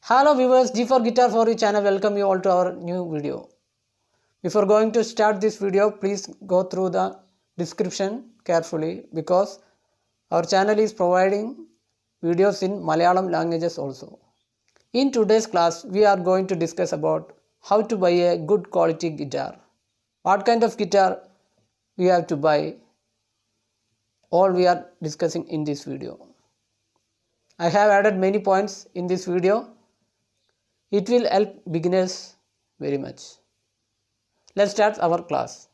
Hello viewers, G for Guitar for You channel welcome you all to our new video. Before going to start this video, please go through the description carefully because our channel is providing videos in Malayalam languages also. In today's class, we are going to discuss about how to buy a good quality guitar. What kind of guitar we have to buy, all we are discussing in this video. I have added many points in this video. It will help beginners very much. Let's start our class.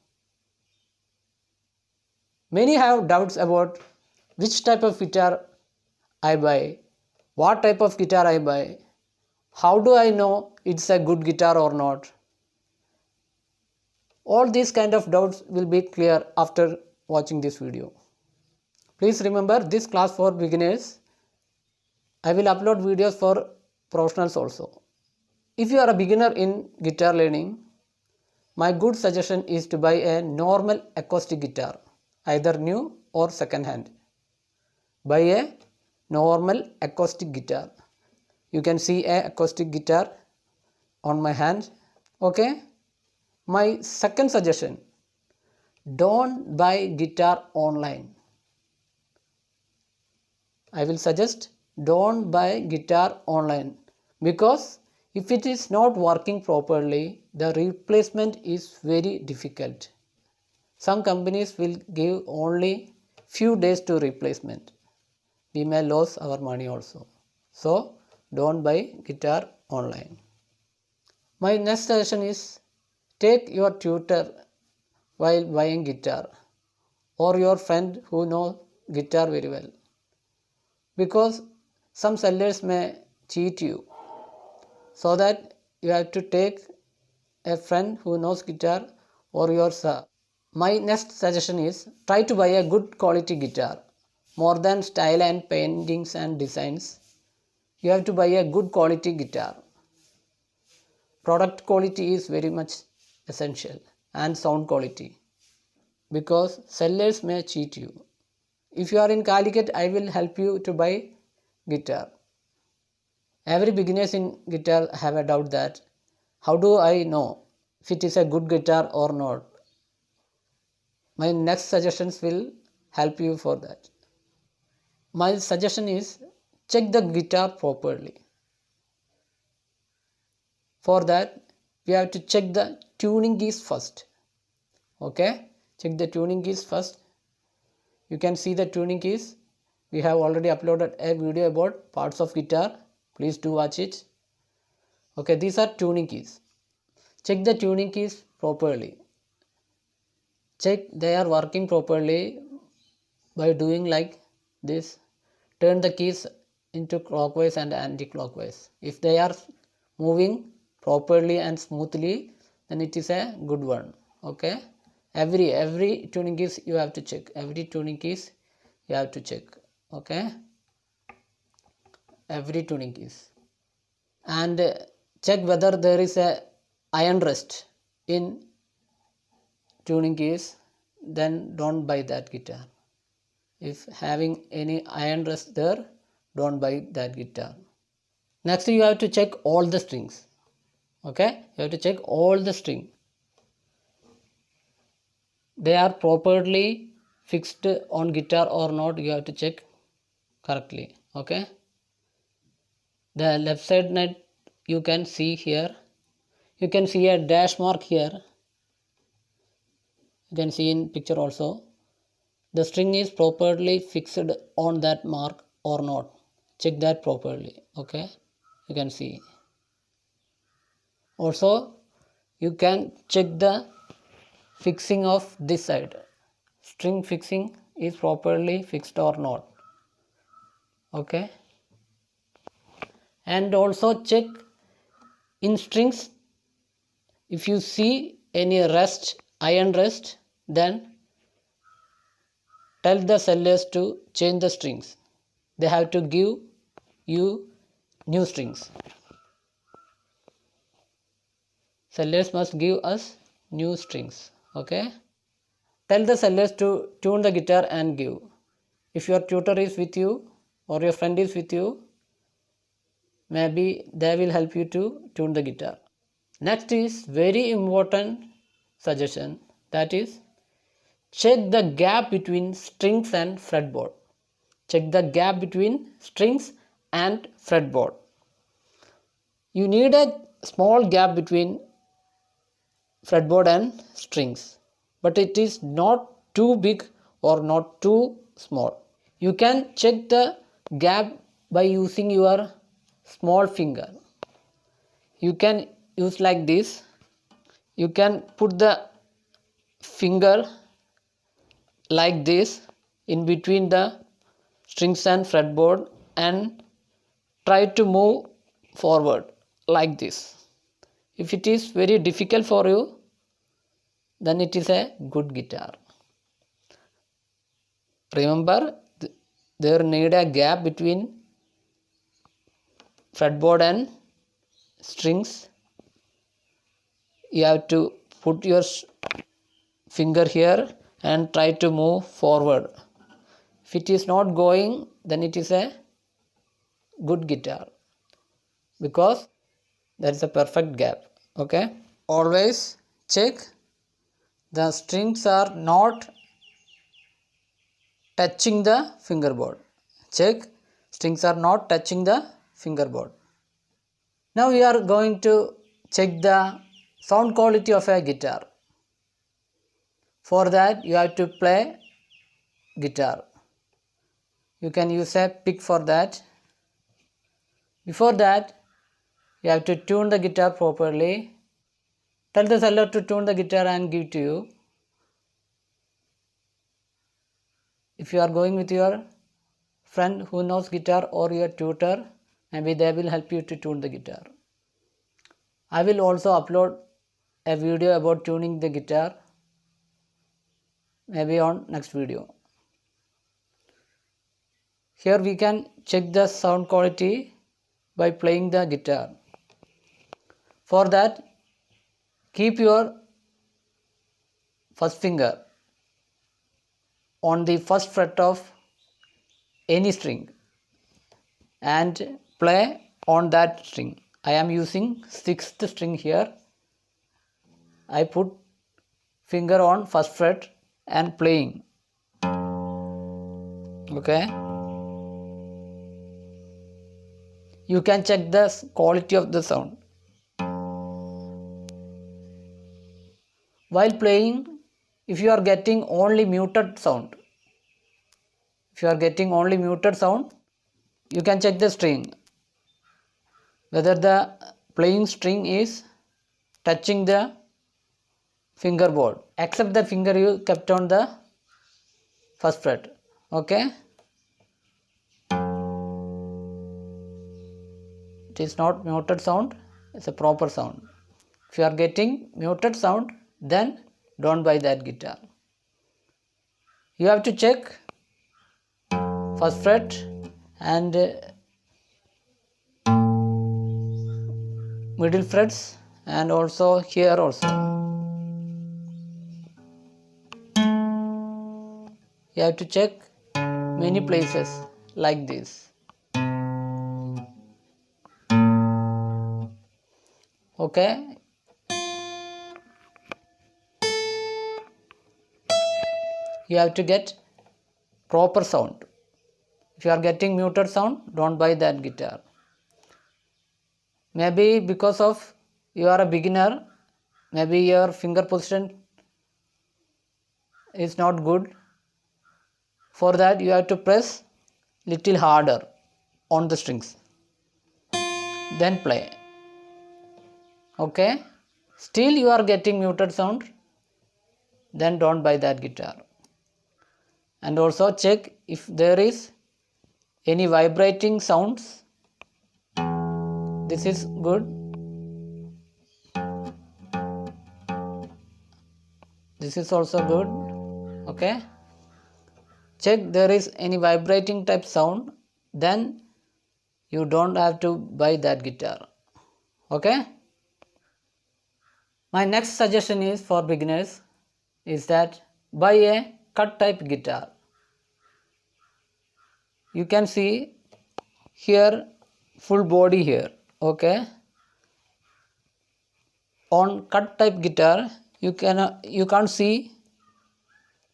Many have doubts about which type of guitar I buy, what type of guitar I buy, how do I know it's a good guitar or not. All these kind of doubts will be clear after watching this video. Please remember, this class for beginners. I will upload videos for professionals also. If you are a beginner in guitar learning, my good suggestion is to buy a normal acoustic guitar, either new or second hand. Buy a normal acoustic guitar. You can see a acoustic guitar on my hand. Okay. My second suggestion, don't buy guitar online. I will suggest don't buy guitar online because if it is not working properly, the replacement is very difficult. Some companies will give only few days to replacement. We may lose our money also. So don't buy guitar online. My next suggestion is take your tutor while buying guitar or your friend who knows guitar very well, because some sellers may cheat you. So that you have to take a friend who knows guitar or yourself. My next suggestion is try to buy a good quality guitar. More than style and paintings and designs, you have to buy a good quality guitar. Product quality is very much essential, and sound quality, because sellers may cheat you. If you are in Calicut, I will help you to buy guitar. Every beginners in guitar have a doubt that how do I know if it is a good guitar or not. My next suggestions will help you for that. My suggestion is check the guitar properly. For that, we have to check the tuning keys first. Okay, check the tuning keys first. You can see the tuning keys. We have already uploaded a video about parts of guitar. Please do watch it. Okay, these are tuning keys. Check the tuning keys properly. Check they are working properly by doing like this. Turn the keys into clockwise and anti-clockwise. If they are moving properly and smoothly, then it is a good one. Okay. Every tuning keys you have to check. Every tuning keys you have to check. Okay. Every tuning keys. And check whether there is a iron rest in tuning keys, then don't buy that guitar. If having any iron rest there, don't buy that guitar. Next, you have to check all the strings. Okay, you have to check all the string. They are properly fixed on guitar or not, you have to check correctly. Okay. The left side net you can see here. You can see a dash mark here. You can see in picture also. The string is properly fixed on that mark or not. Check that properly. Okay. You can see. Also, you can check the fixing of this side. String fixing is properly fixed or not. Okay. And also check in strings. If you see any rest, iron rest, then tell the sellers to change the strings. They have to give you new strings. Sellers must give us new strings. Okay. Tell the sellers to tune the guitar and give. If your tutor is with you or your friend is with you, maybe they will help you to tune the guitar. Next is very important suggestion, that is check the gap between strings and fretboard. Check the gap between strings and fretboard. You need a small gap between fretboard and strings, but it is not too big or not too small. You can check the gap by using your small finger. You can use like this. You can put the finger like this in between the strings and fretboard and try to move forward like this. If it is very difficult for you, then it is a good guitar. Remember, there need a gap between fretboard and strings. You have to put your finger here and try to move forward. If it is not going, then it is a good guitar, because there is a perfect gap. Okay, always check the strings are not touching the fingerboard. Check strings are not touching the fingerboard. Now we are going to check the sound quality of a guitar. For that you have to play guitar. You can use a pick for that. Before that, you have to tune the guitar properly. Tell the seller to tune the guitar and give to you. If you are going with your friend who knows guitar or your tutor, maybe they will help you to tune the guitar. I will also upload a video about tuning the guitar, maybe on next video. Here we can check the sound quality by playing the guitar. For that, keep your first finger on the first fret of any string and play on that string. I am using 6th string here. I put finger on first fret and playing. Okay. You can check the quality of the sound. While playing, if you are getting only muted sound, you can check the string, whether the playing string is touching the fingerboard, except the finger you kept on the first fret. Okay. It is not muted sound, it's a proper sound. If you are getting muted sound, then don't buy that guitar. You have to check first fret and middle frets, and also here also. You have to check many places like this. Okay. You have to get proper sound. If you are getting muted sound, don't buy that guitar. Maybe because of you are a beginner, maybe your finger position is not good. For that you have to press little harder on the strings, then play. Okay. Still you are getting muted sound, then don't buy that guitar. And also check if there is any vibrating sounds. This is good. This is also good. Okay. Check there is any vibrating type sound, then you don't have to buy that guitar. Okay. My next suggestion is for beginners is that buy a cut type guitar. You can see here full body here. Okay. On cut type guitar, you can't see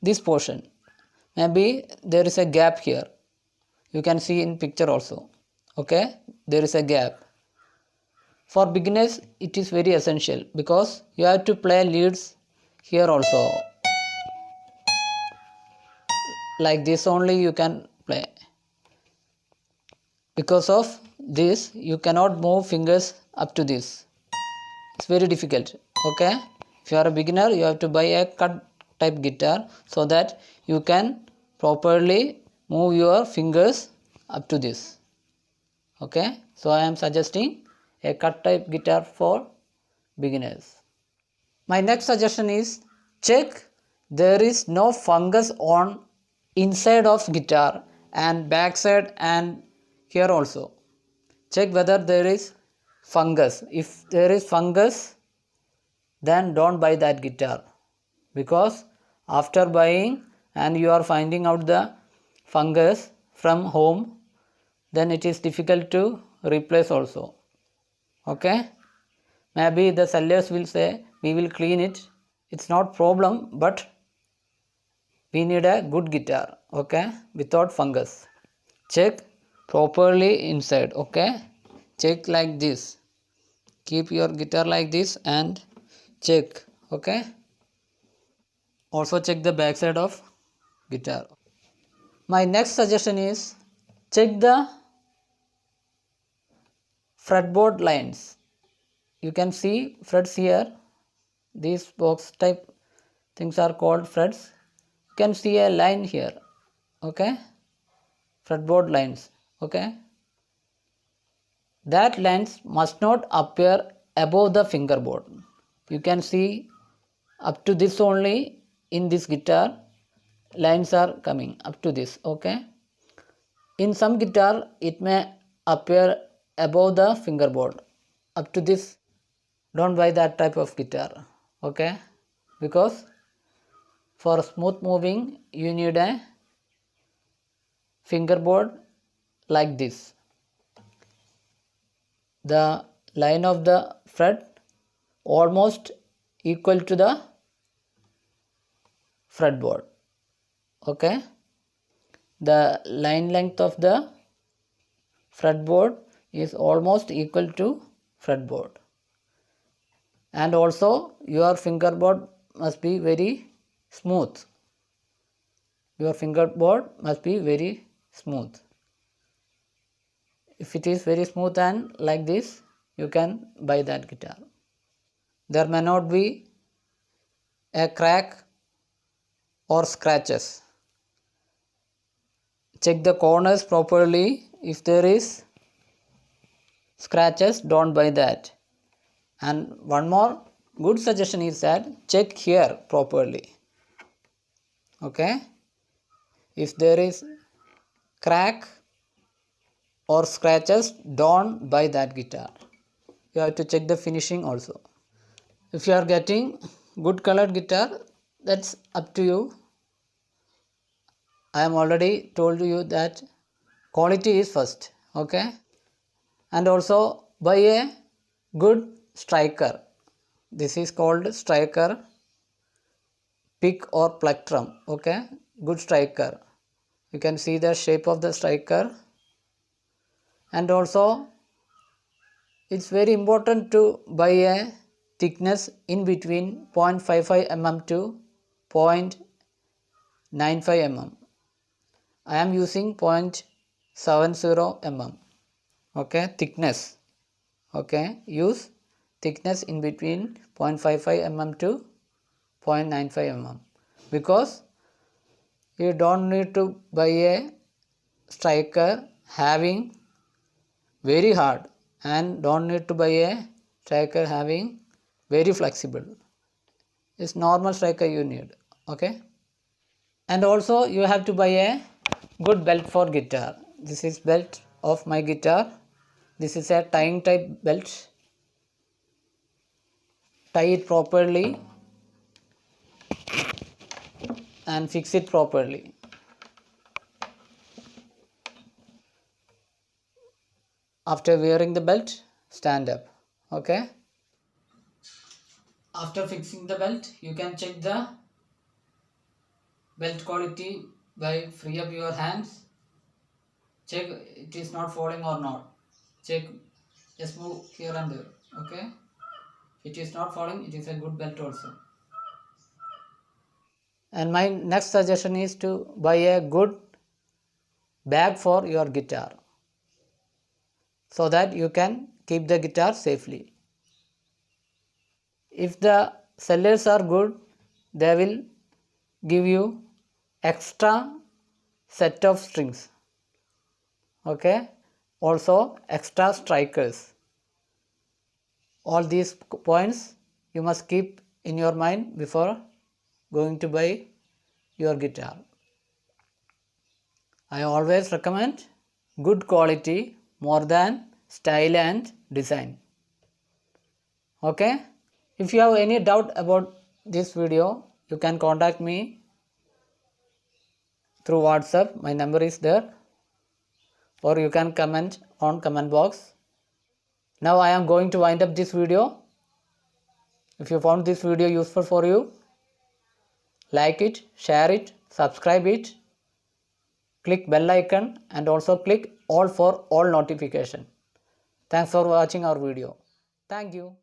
this portion. Maybe there is a gap here. You can see in picture also. Okay, there is a gap. For beginners, it is very essential because you have to play leads here also. Like this only you can play. Because of this, you cannot move fingers up to this. It's very difficult. Okay, if you are a beginner, you have to buy a cut type guitar so that you can properly move your fingers up to this. Okay, so I am suggesting a cut type guitar for beginners. My next suggestion is check there is no fungus on inside of guitar and backside and here also. Check whether there is fungus. If there is fungus, then don't buy that guitar, because after buying and you are finding out the fungus from home, then it is difficult to replace also. Okay, maybe the sellers will say we will clean it, it's not problem, but we need a good guitar, okay, without fungus. Check properly inside. Okay, check like this, keep your guitar like this and check. Okay, also check the back side of guitar. My next suggestion is check the fretboard lines. You can see frets here. These box type things are called frets. You can see a line here. Okay, fretboard lines. Okay, that lines must not appear above the fingerboard. You can see up to this only in this guitar lines are coming up to this. Okay, in some guitar it may appear above the fingerboard up to this. Don't buy that type of guitar. Okay, because for smooth moving you need a fingerboard like this. The line of the fret almost equal to the fretboard. Okay, the line length of the fretboard is almost equal to fretboard, and also your fingerboard must be very smooth. Your fingerboard must be very smooth. If it is very smooth and like this, you can buy that guitar. There may not be a crack or scratches. Check the corners properly. If there is scratches, don't buy that. And one more good suggestion is that check here properly. Okay, if there is crack or scratches, don't buy that guitar. You have to check the finishing also. If you are getting good colored guitar, that's up to you. I am already told you that quality is first. Okay, and also buy a good striker. This is called striker, pick or plectrum. Okay, good striker. You can see the shape of the striker. And also it's very important to buy a thickness in between 0.55 mm to 0.95 mm. I am using 0.70 mm. Okay, thickness. Okay, use thickness in between 0.55 mm to 0.95 mm, because you don't need to buy a striker having very hard, and don't need to buy a striker having very flexible. It's normal striker you need. Okay, and also you have to buy a good belt for guitar. This is belt of my guitar. This is a tying type belt. Tie it properly and fix it properly. After wearing the belt, stand up. Okay. After fixing the belt, you can check the belt quality by free up your hands. Check it is not falling or not. Check, just move here and there. Okay. If it is not falling, it is a good belt also. And my next suggestion is to buy a good bag for your guitar so that you can keep the guitar safely. If the sellers are good, they will give you extra set of strings. Okay. Also extra strikers. All these points you must keep in your mind before going to buy your guitar. I always recommend good quality more than style and design. Okay. If you have any doubt about this video, you can contact me through WhatsApp. My number is there, or you can comment on comment box. Now I am going to wind up this video. If you found this video useful for you, like it, share it, subscribe it, click bell icon and also click all for all notification. Thanks for watching our video. Thank you.